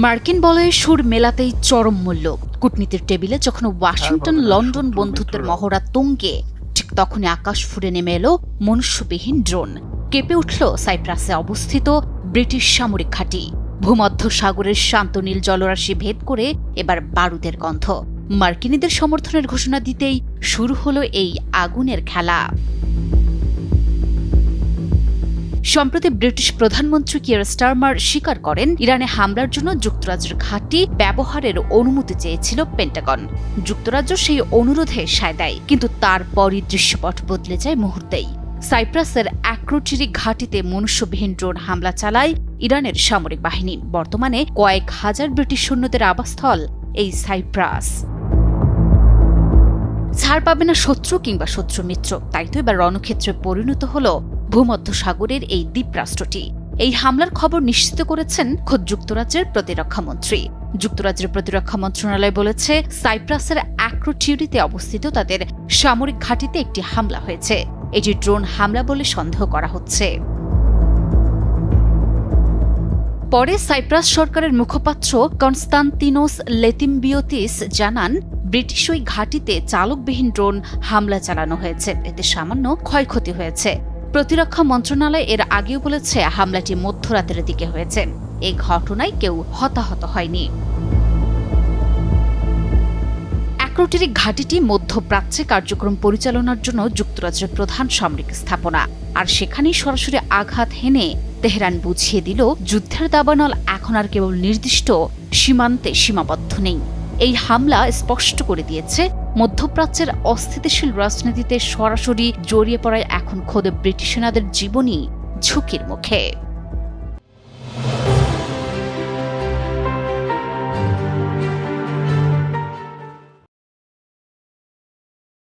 মার্কিন বলয়ে সুর মেলাতেই চরম মূল্য। কূটনীতির টেবিলে যখন ওয়াশিংটন লন্ডন বন্ধুত্বের মহড়া তুঙ্গে, ঠিক তখনই আকাশ ফুঁড়ে নেমে এলো মনুষ্যবিহীন ড্রোন। কেঁপে উঠল সাইপ্রাসে অবস্থিত ব্রিটিশ সামরিক ঘাঁটি। ভূমধ্য সাগরের শান্ত নীল জলরাশি ভেদ করে এবার বারুদের গন্ধ। মার্কিনীদের সমর্থনের ঘোষণা দিতেই শুরু হলো এই আগুনের খেলা। সম্প্রতি ব্রিটিশ প্রধানমন্ত্রী কিয়ার স্টারমার স্বীকার করেন, ইরানে হামলার জন্য যুক্তরাজ্যের ঘাঁটি ব্যবহারের অনুমতি চেয়েছিল পেন্টাগন। যুক্তরাজ্য সেই অনুরোধে সায় দেয়, কিন্তু তারপরই দৃশ্যপট বদলে যায় মুহূর্তেই। সাইপ্রাসের অ্যাক্রোটিরি ঘাঁটিতে মনুষ্যবিহীন ড্রোন হামলা চালায় ইরানের সামরিক বাহিনী। বর্তমানে কয়েক হাজার ব্রিটিশ সৈন্যদের আবাসস্থল এই সাইপ্রাস। ছাড় পাবে না শত্রু কিংবা শত্রু মিত্র, তাই তো এবার রণক্ষেত্রে পরিণত হল ভূমধ্য সাগরের এই দ্বীপরাষ্ট্রটি। এই হামলার খবর নিশ্চিত করেছেন খোদ যুক্তরাজ্যের প্রতিরক্ষামন্ত্রী। যুক্তরাজ্যের প্রতিরক্ষা মন্ত্রণালয় বলেছে, সাইপ্রাসের অ্যাক্রোটিরিতে অবস্থিত তাদের সামরিক ঘাঁটিতে একটি হামলা হয়েছে। এটি ড্রোন হামলা বলে সন্দেহ করা হচ্ছে। পরে সাইপ্রাস সরকারের মুখপাত্র কনস্তান্তিনোস লেতিম্বিওতিস জানান, ব্রিটিশ ওই ঘাঁটিতে চালকবিহীন ড্রোন হামলা চালানো হয়েছে, এতে সামান্য ক্ষয়ক্ষতি হয়েছে। প্রতিরক্ষা মন্ত্রণালয় এর আগেও বলেছে, হামলাটি মধ্যরাতের দিকে হয়েছে। এই ঘটনায় কেউ হতাহত হয়নি। অ্যাক্রোটিরি ঘাঁটিটি মধ্যপ্রাচ্যে কার্যক্রম পরিচালনার জন্য যুক্তরাজ্যের প্রধান সামরিক স্থাপনা, আর সেখানেই সরাসরি আঘাত হেনে তেহরান বুঝিয়ে দিল, যুদ্ধের দাবানল এখন আর কেবল নির্দিষ্ট সীমান্তে সীমাবদ্ধ নেই। এই হামলা স্পষ্ট করে দিয়েছে, মধ্যপ্রাচ্যের অস্থিতিশীল রাজনীতিতে সরাসরি জড়িয়ে পড়ায় এখন খোদ ব্রিটিশ সেনাদের জীবনই ঝুঁকির মুখে।